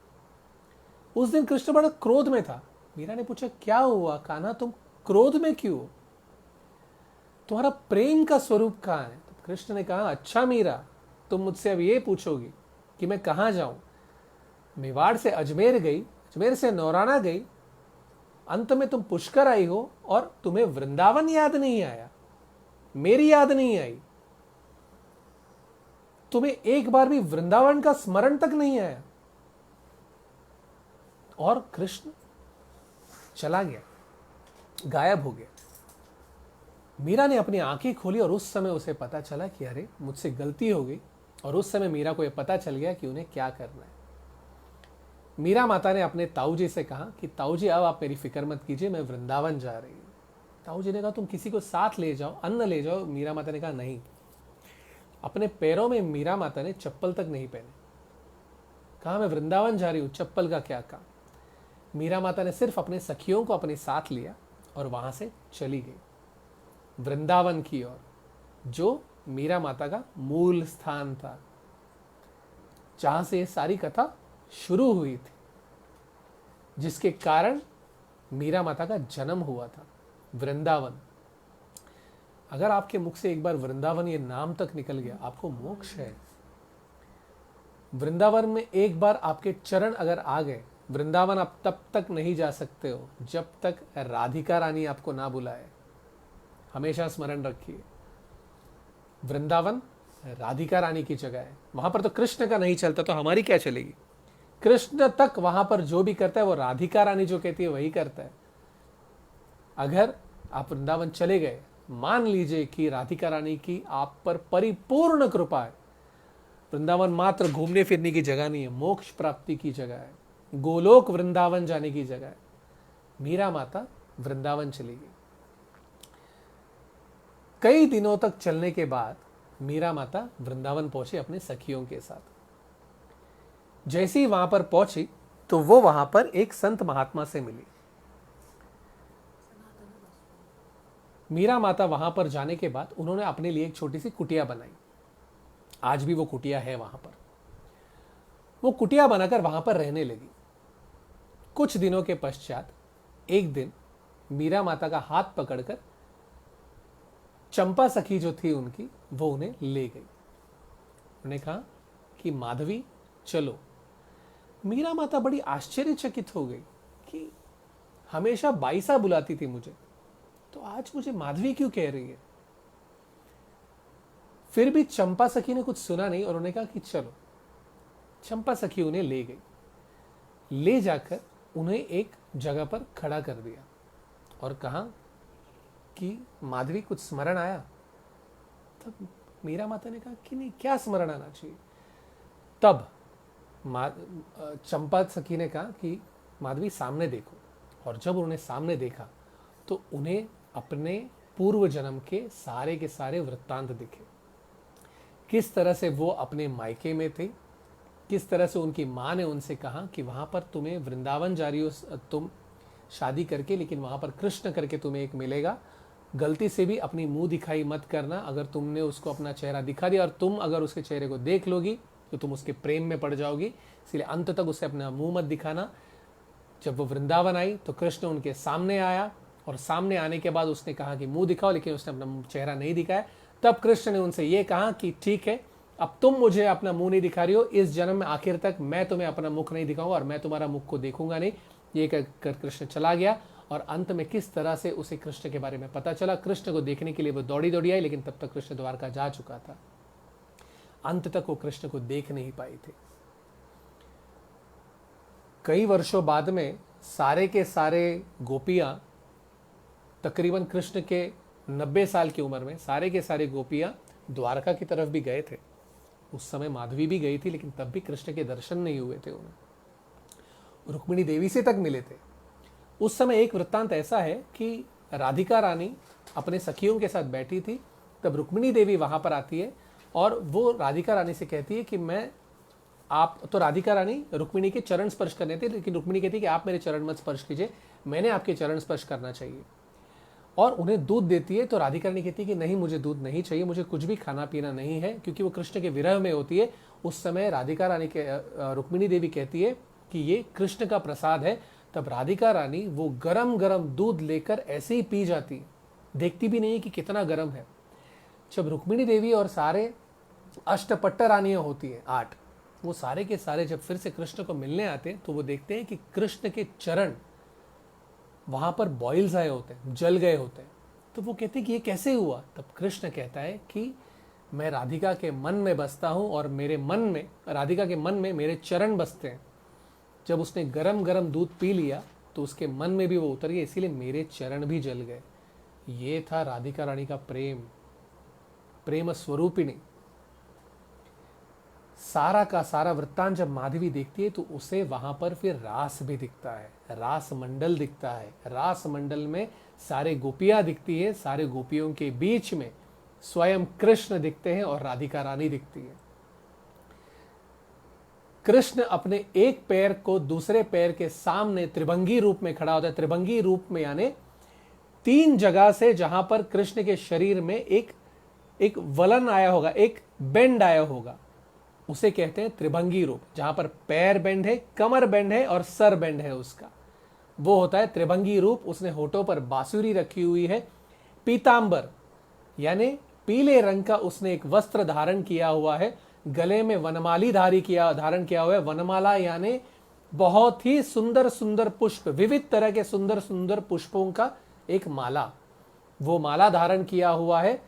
उस दिन कृष्ण बड़ा क्रोध में था। मीरा ने पूछा क्या हुआ कान्हा, तुम क्रोध में क्यों, तुम्हारा प्रेम का स्वरूप कहां है। तो कृष्ण ने कहा अच्छा मीरा, तुम मुझसे अब ये पूछोगी कि मैं कहां जाऊं। मेवाड़ से अजमेर गई, अजमेर से नौराना गई, अंत में तुम पुष्कर आई हो और तुम्हें वृंदावन याद नहीं आया, मेरी याद नहीं आई, तुम्हें एक बार भी वृंदावन का स्मरण तक नहीं आया। और कृष्ण चला गया, गायब हो गया। मीरा ने अपनी आंखें खोली और उस समय उसे पता चला कि अरे मुझसे गलती हो गई। और उस समय मीरा को यह पता चल गया कि उन्हें क्या करना है। मीरा माता ने अपने ताऊ जी से कहा कि ताऊ जी अब आप मेरी फिक्र मत कीजिए, मैं वृंदावन जा रही हूं। ताऊ जी ने कहा तुम किसी को साथ ले जाओ, अन्न ले जाओ। मीरा माता ने कहा नहीं। अपने पैरों में मीरा माता ने चप्पल तक नहीं पहने। कहा मैं वृंदावन जा रही हूं, चप्पल का क्या काम। मीरा माता ने सिर्फ अपने सखियों को अपने साथ लिया और वहां से चली गई वृंदावन की ओर, जो मीरा माता का मूल स्थान था, जहां से यह सारी कथा शुरू हुई थी, जिसके कारण मीरा माता का जन्म हुआ था, वृंदावन। अगर आपके मुख से एक बार वृंदावन ये नाम तक निकल गया, आपको मोक्ष है। वृंदावन में एक बार आपके चरण अगर आ गए, वृंदावन आप तब तक नहीं जा सकते हो जब तक राधिका रानी आपको ना बुलाए। हमेशा स्मरण रखिए, वृंदावन राधिका रानी की जगह है। वहां पर तो कृष्ण का नहीं चलता, तो हमारी क्या चलेगी। कृष्ण तक वहां पर जो भी करता है वो राधिका रानी जो कहती है वही करता है। अगर आप वृंदावन चले गए, मान लीजिए कि राधिका रानी की आप पर परिपूर्ण कृपा है। वृंदावन मात्र घूमने फिरने की जगह नहीं है, मोक्ष प्राप्ति की जगह है, गोलोक वृंदावन जाने की जगह है। मीरा माता वृंदावन चली गई। कई दिनों तक चलने के बाद मीरा माता वृंदावन पहुंची अपने सखियों के साथ। जैसे ही वहां पर पहुंची तो वो वहां पर एक संत महात्मा से मिली। मीरा माता वहां पर जाने के बाद उन्होंने अपने लिए एक छोटी सी कुटिया बनाई। आज भी वो कुटिया है वहां पर। वो कुटिया बनाकर वहां पर रहने लगी। कुछ दिनों के पश्चात एक दिन मीरा माता का हाथ पकड़कर चंपा सखी जो थी उनकी, वो उन्हें ले गई। उन्हें कहा कि माधवी चलो। मीरा माता बड़ी आश्चर्यचकित हो गई कि हमेशा बाईसा बुलाती थी मुझे, तो आज मुझे माधवी क्यों कह रही है। फिर भी चंपा सखी ने कुछ सुना नहीं और उन्होंने कहा कि चलो। चंपा सखी उन्हें ले गई। ले जाकर उन्हें एक जगह पर खड़ा कर दिया और कहा कि माधवी कुछ स्मरण आया। तब मीरा माता ने कहा कि नहीं, क्या स्मरण आना चाहिए। तब चंपा सखी ने कहा कि माधवी सामने देखो। और जब उन्होंने सामने देखा तो उन्हें अपने पूर्व जन्म के सारे वृत्तांत दिखे। किस तरह से वो अपने मायके में थे, किस तरह से उनकी माँ ने उनसे कहा कि वहाँ पर तुम्हें वृंदावन जा रही हो तुम शादी करके, लेकिन वहाँ पर कृष्ण करके तुम्हें एक मिलेगा, गलती से भी अपनी मुंह दिखाई मत करना। अगर तुमने उसको अपना चेहरा दिखा दिया और तुम अगर उसके चेहरे को देख लोगी तो तुम उसके प्रेम में पड़ जाओगी, इसलिए अंत तक उसे अपना मुंह मत दिखाना। जब वो वृंदावन आई तो कृष्ण उनके सामने आया और सामने आने के बाद उसने कहा कि मुंह दिखाओ, लेकिन उसने अपना चेहरा नहीं दिखाया। तब कृष्ण ने उनसे ये कहा कि ठीक है, अब तुम मुझे अपना मुंह नहीं दिखा रही हो, इस जन्म में आखिर तक मैं तुम्हें अपना मुख नहीं दिखाऊंगा और मैं तुम्हारा मुख को देखूंगा नहीं। ये कहकर कृष्ण चला गया और अंत में किस तरह से उसे कृष्ण के बारे में पता चला, कृष्ण को देखने के लिए वो दौड़ी दौड़ी आई, लेकिन तब तक कृष्ण द्वारका जा चुका था। अंत तक वो कृष्ण को देख नहीं पाई थी। कई वर्षों बाद में सारे के सारे गोपियां, तकरीबन कृष्ण के 90 साल की उम्र में सारे के सारे गोपियां द्वारका की तरफ भी गए थे। उस समय माधवी भी गई थी, लेकिन तब भी कृष्ण के दर्शन नहीं हुए थे उन्हें। रुक्मिणी देवी से तक मिले थे। उस समय एक वृत्तांत ऐसा है कि राधिका रानी अपने सखियों के साथ बैठी थी, तब रुक्मिणी देवी वहां पर आती है और वो राधिका रानी से कहती है कि मैं आप तो राधिका रानी रुक्मिणी के चरण स्पर्श करने थे, लेकिन रुक्मिणी कहती है कि आप मेरे चरण मत स्पर्श कीजिए, मैंने आपके चरण स्पर्श करना चाहिए। और उन्हें दूध देती है तो राधिका रानी कहती है कि नहीं, मुझे दूध नहीं चाहिए, मुझे कुछ भी खाना पीना नहीं है, क्योंकि वो कृष्ण के विरह में होती है। उस समय राधिका रानी के रुक्मिणी देवी कहती है कि ये कृष्ण का प्रसाद है। तब राधिका रानी वो गरम गरम दूध लेकर ऐसे ही पी जाती, देखती भी नहीं है कि कितना गरम है। जब रुक्मिणी देवी और सारे अष्टपट्ट रानियां होती हैं 8, वो सारे के सारे जब फिर से कृष्ण को मिलने आते हैं तो वो देखते हैं कि कृष्ण के चरण वहां पर बॉइल्स आए होते हैं, जल गए होते हैं। तो वो कहते हैं कि ये कैसे हुआ। तब कृष्ण कहता है कि मैं राधिका के मन में बसता हूं और मेरे मन में, राधिका के मन में मेरे चरण बसते हैं। जब उसने गरम गरम दूध पी लिया तो उसके मन में भी वो उतर गया, इसीलिए मेरे चरण भी जल गए। ये था राधिका रानी का प्रेम, प्रेम स्वरूपिणी। सारा का सारा वृत्तांत जब माधवी देखती है तो उसे वहां पर फिर रास भी दिखता है, रास मंडल दिखता है। रास मंडल में सारे गोपियां दिखती है, सारे गोपियों के बीच में स्वयं कृष्ण दिखते हैं और राधिका रानी दिखती है। कृष्ण अपने एक पैर को दूसरे पैर के सामने त्रिभंगी रूप में खड़ा होता है। त्रिभंगी रूप में यानी 3 जगह से जहां पर कृष्ण के शरीर में एक वलन आया होगा, एक बेंड आया होगा, उसे कहते हैं त्रिभंगी रूप। जहां पर पैर बेंड है, कमर बेंड है और सर बेंड है उसका, वो होता है त्रिभंगी रूप। उसने होठों पर बांसुरी रखी हुई है। पीतांबर यानी पीले रंग का उसने एक वस्त्र धारण किया हुआ है। गले में वनमाली धारण किया हुआ है। वनमाला यानी बहुत ही सुंदर सुंदर पुष्प, विविध तरह के सुंदर सुंदर पुष्पों का एक माला, वो माला धारण किया हुआ है।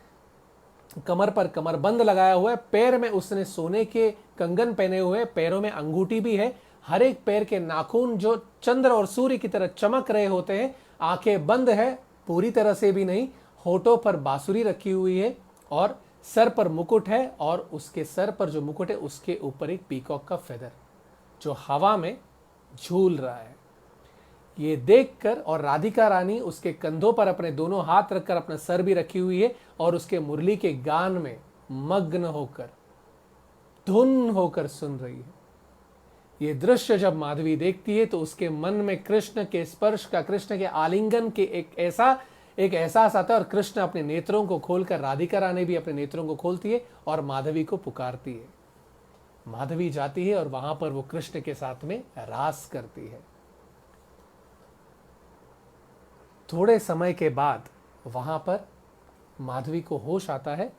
कमर पर कमरबंद लगाया हुआ है। पैर में उसने सोने के कंगन पहने हुए, पैरों में अंगूठी भी है। हर एक पैर के नाखून जो चंद्र और सूर्य की तरह चमक रहे होते हैं। आंखें बंद है, पूरी तरह से भी नहीं। होठों पर बांसुरी रखी हुई है और सर पर मुकुट है, और उसके सर पर जो मुकुट है उसके ऊपर एक पीकॉक का फेदर जो हवा में झूल रहा है। ये देखकर और राधिका रानी उसके कंधों पर अपने दोनों हाथ रखकर अपना सर भी रखी हुई है और उसके मुरली के गान में मग्न होकर, धुन होकर सुन रही है। ये दृश्य जब माधवी देखती है तो उसके मन में कृष्ण के स्पर्श का, कृष्ण के आलिंगन के एक एहसास आता है और कृष्ण अपने नेत्रों को खोलकर, राधिका रानी भी अपने नेत्रों को खोलती है और माधवी को पुकारती है। माधवी जाती है और वहां पर वो कृष्ण के साथ में रास करती है। थोड़े समय के बाद वहां पर माधवी को होश आता है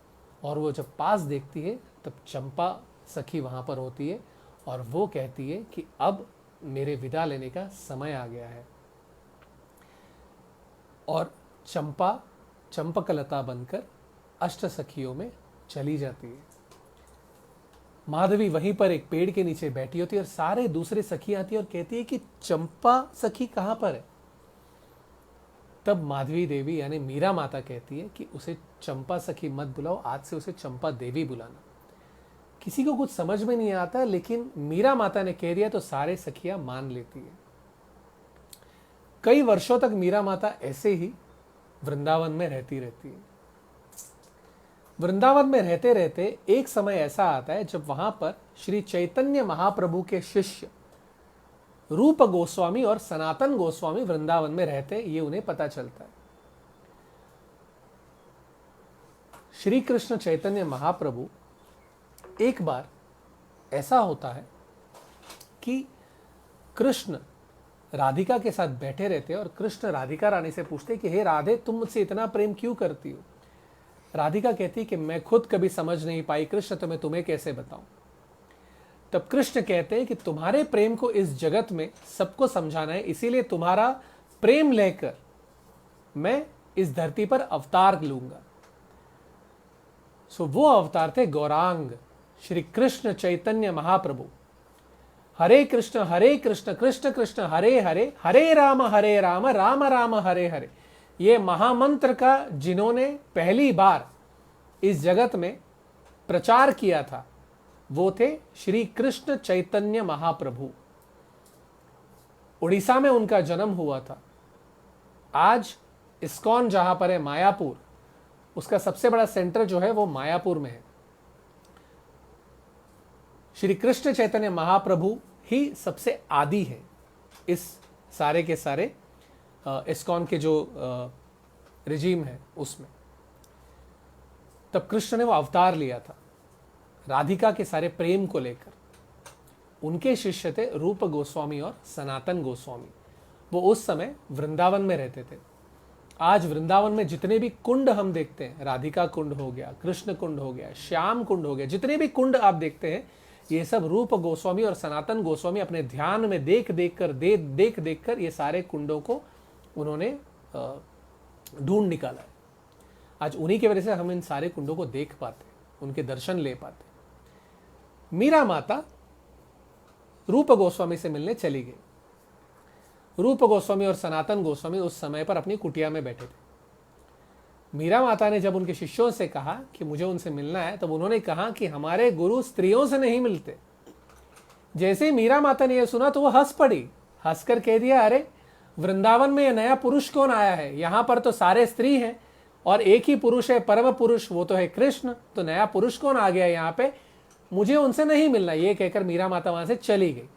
और वो जब पास देखती है तब चंपा सखी वहां पर होती है और वो कहती है कि अब मेरे विदा लेने का समय आ गया है। और चंपा चंपकलता बनकर अष्ट सखियों में चली जाती है। माधवी वहीं पर एक पेड़ के नीचे बैठी होती है और सारे दूसरे सखी आती है और कहती है कि चंपा सखी कहां पर है। तब माधवी देवी यानी मीरा माता कहती है कि उसे चंपा सखी मत बुलाओ, आज से उसे चंपा देवी बुलाना। किसी को कुछ समझ में नहीं आता, लेकिन मीरा माता ने कह दिया तो सारे सखियां मान लेती है। कई वर्षों तक मीरा माता ऐसे ही वृंदावन में रहती है। वृंदावन में रहते रहते एक समय ऐसा आता है जब वहां पर श्री चैतन्य महाप्रभु के शिष्य रूप गोस्वामी और सनातन गोस्वामी वृंदावन में रहते, ये उन्हें पता चलता है। श्री कृष्ण चैतन्य महाप्रभु, एक बार ऐसा होता है कि कृष्ण राधिका के साथ बैठे रहते हैं और कृष्ण राधिका रानी से पूछते कि हे राधे, तुम मुझसे इतना प्रेम क्यों करती हो? राधिका कहती कि मैं खुद कभी समझ नहीं पाई कृष्ण, तो मैं तुम्हें कैसे बताऊं। तब कृष्ण कहते हैं कि तुम्हारे प्रेम को इस जगत में सबको समझाना है, इसीलिए तुम्हारा प्रेम लेकर मैं इस धरती पर अवतार लूंगा। सो वो अवतार थे गौरांग श्री कृष्ण चैतन्य महाप्रभु। हरे कृष्ण कृष्ण कृष्ण हरे हरे, हरे राम राम राम हरे हरे, ये महामंत्र का जिन्होंने पहली बार इस जगत में प्रचार किया था वो थे श्री कृष्ण चैतन्य महाप्रभु। उड़ीसा में उनका जन्म हुआ था। आज इस्कॉन जहां पर है मायापुर, उसका सबसे बड़ा सेंटर जो है वो मायापुर में है। श्री कृष्ण चैतन्य महाप्रभु ही सबसे आदि है इस सारे के सारे इस्कॉन के जो रिजीम है उसमें। तब कृष्ण ने वो अवतार लिया था राधिका के सारे प्रेम को लेकर। उनके शिष्य थे रूप गोस्वामी और सनातन गोस्वामी। वो उस समय वृंदावन में रहते थे। आज वृंदावन में जितने भी कुंड हम देखते हैं, राधिका कुंड हो गया, कृष्ण कुंड हो गया, श्याम कुंड हो गया, जितने भी कुंड आप देखते हैं, ये सब रूप गोस्वामी और सनातन गोस्वामी अपने ध्यान में देख देख कर ये सारे कुंडों को उन्होंने ढूंढ निकाला है। आज उन्हीं की वजह से हम इन सारे कुंडों को देख पाते, उनके दर्शन ले पाते। मीरा माता रूप गोस्वामी से मिलने चली गई। रूप गोस्वामी और सनातन गोस्वामी उस समय पर अपनी कुटिया में बैठे थे। मीरा माता ने जब उनके शिष्यों से कहा कि मुझे उनसे मिलना है, तब उन्होंने कहा कि हमारे गुरु स्त्रियों से नहीं मिलते। जैसे ही मीरा माता ने यह सुना तो वो हंस पड़ी। हंसकर कह दिया, अरे वृंदावन में यह नया पुरुष कौन आया है? यहां पर तो सारे स्त्री हैं और एक ही पुरुष है, परम पुरुष, वो तो है कृष्ण। तो नया पुरुष कौन आ गया यहाँ पे? मुझे उनसे नहीं मिलना। ये कहकर मीरा माता वहां से चली गई।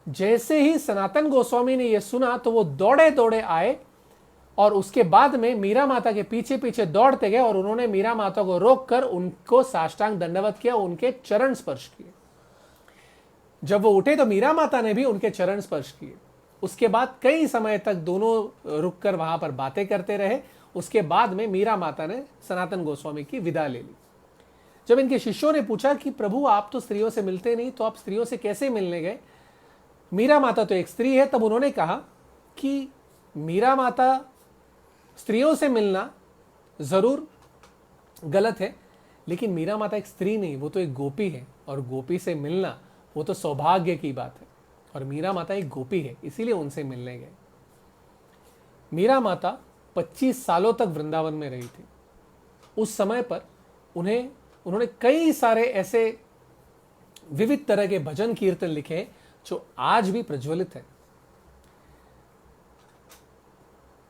जैसे ही सनातन गोस्वामी ने यह सुना तो वो दौड़े दौड़े आए और उसके बाद में मीरा माता के पीछे पीछे दौड़ते गए और उन्होंने मीरा माता को रोककर उनको साष्टांग दंडवत किया, उनके चरण स्पर्श किए। जब वो उठे तो मीरा माता ने भी उनके चरण स्पर्श किए। उसके बाद कई समय तक दोनों रुककर वहां पर बातें करते रहे। उसके बाद में मीरा माता ने सनातन गोस्वामी की विदा ले ली। जब इनके शिष्यों ने पूछा कि प्रभु आप तो स्त्रियों से मिलते नहीं, तो आप स्त्रियों से कैसे मिलने गए? मीरा माता तो एक स्त्री है। तब उन्होंने कहा कि मीरा माता स्त्रियों से मिलना जरूर गलत है, लेकिन मीरा माता एक स्त्री नहीं, वो तो एक गोपी है और गोपी से मिलना वो तो सौभाग्य की बात है। और मीरा माता एक गोपी है, इसीलिए उनसे मिलने गए। मीरा माता 25 सालों तक वृंदावन में रही थी। उस समय पर उन्होंने कई सारे ऐसे विविध तरह के भजन कीर्तन लिखे जो आज भी प्रज्वलित है।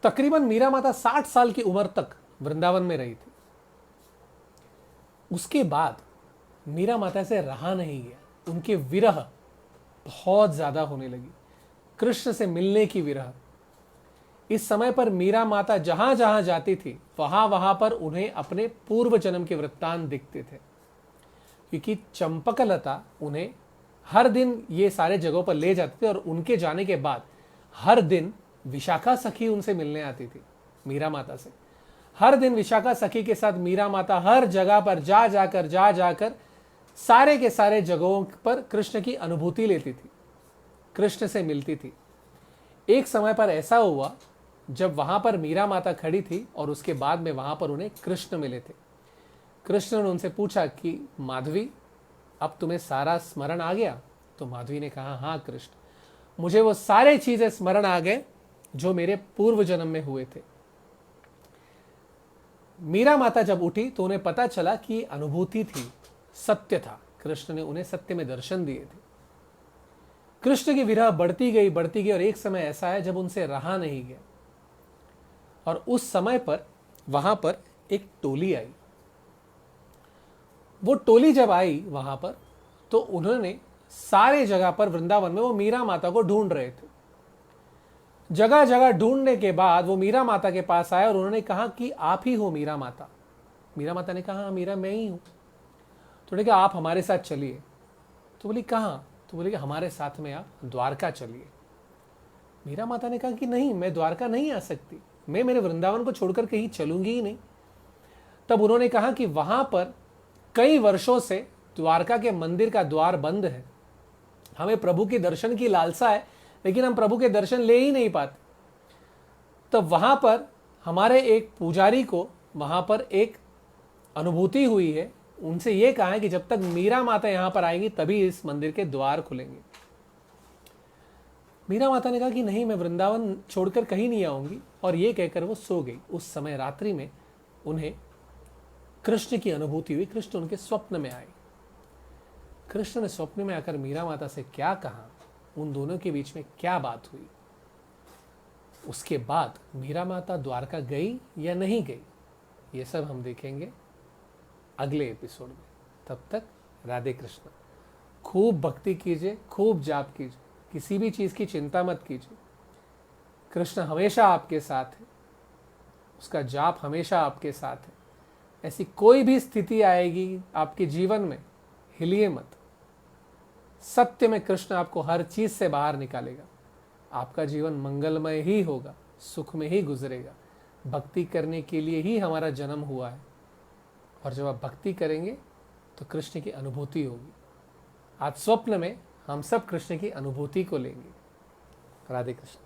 तकरीबन मीरा माता 60 साल की उम्र तक वृंदावन में रही थी। उसके बाद मीरा माता से रहा नहीं गया। उनके विरह बहुत ज्यादा होने लगी, कृष्ण से मिलने की विरह। इस समय पर मीरा माता जहां जहां जाती थी वहां पर उन्हें अपने पूर्व जन्म के वृत्तांत दिखते थे, क्योंकि चंपकलता उन्हें हर दिन ये सारे जगहों पर ले जाते थे। और उनके जाने के बाद हर दिन विशाखा सखी उनसे मिलने आती थी मीरा माता से। हर दिन विशाखा सखी के साथ मीरा माता हर जगह पर जा जाकर सारे के सारे जगहों पर कृष्ण की अनुभूति लेती थी, कृष्ण से मिलती थी। एक समय पर ऐसा हुआ जब वहां पर मीरा माता खड़ी थी और उसके बाद में वहां पर उन्हें कृष्ण मिले थे। कृष्ण ने उनसे पूछा कि माधवी, अब तुम्हें सारा स्मरण आ गया? तो माधवी ने कहा, हाँ कृष्ण, मुझे वो सारे चीजें स्मरण आ गए जो मेरे पूर्व जन्म में हुए थे। मीरा माता जब उठी तो उन्हें पता चला कि अनुभूति थी, सत्य था। कृष्ण ने उन्हें सत्य में दर्शन दिए थे। कृष्ण की विरह बढ़ती गई और एक समय ऐसा है जब उनसे रहा नहीं गया। और उस समय पर वहां पर एक टोली आई। वो टोली जब आई वहां पर तो उन्होंने सारे जगह पर वृंदावन में वो मीरा माता को ढूंढ रहे थे। जगह जगह ढूंढने के बाद वो मीरा माता के पास आए और उन्होंने कहा कि आप ही हो मीरा माता। मीरा माता ने कहा, हाँ मीरा मैं ही हूं। तो उन्होंने कहा, आप हमारे साथ चलिए। तो बोली, कहाँ? तो बोले कि हमारे साथ में आप द्वारका चलिए। मीरा माता ने कहा कि नहीं, मैं द्वारका नहीं आ सकती, मैं मेरे वृंदावन को छोड़कर कहीं चलूंगी ही नहीं। तब उन्होंने कहा कि वहां पर कई वर्षों से द्वारका के मंदिर का द्वार बंद है, हमें प्रभु के दर्शन की लालसा है, लेकिन हम प्रभु के दर्शन ले ही नहीं पाते। तब वहां पर हमारे एक पुजारी को वहां पर एक अनुभूति हुई है, उनसे यह कहा है कि जब तक मीरा माता यहां पर आएंगी तभी इस मंदिर के द्वार खुलेंगे। मीरा माता ने कहा कि नहीं, मैं वृंदावन छोड़कर कहीं नहीं आऊंगी, और ये कहकर वो सो गई। उस समय रात्रि में उन्हें कृष्ण की अनुभूति हुई, कृष्ण उनके स्वप्न में आए। कृष्ण ने स्वप्न में आकर मीरा माता से क्या कहा, उन दोनों के बीच में क्या बात हुई, उसके बाद मीरा माता द्वारका गई या नहीं गई, ये सब हम देखेंगे अगले एपिसोड में। तब तक राधे कृष्ण। खूब भक्ति कीजिए, खूब जाप कीजिए, किसी भी चीज की चिंता मत कीजिए। कृष्ण हमेशा आपके साथ है, उसका जाप हमेशा आपके साथ है। ऐसी कोई भी स्थिति आएगी आपके जीवन में, हिलिए मत। सत्य में कृष्ण आपको हर चीज से बाहर निकालेगा। आपका जीवन मंगलमय ही होगा, सुख में ही गुजरेगा। भक्ति करने के लिए ही हमारा जन्म हुआ है, और जब आप भक्ति करेंगे तो कृष्ण की अनुभूति होगी। आज स्वप्न में हम सब कृष्ण की अनुभूति को लेंगे। राधे कृष्ण।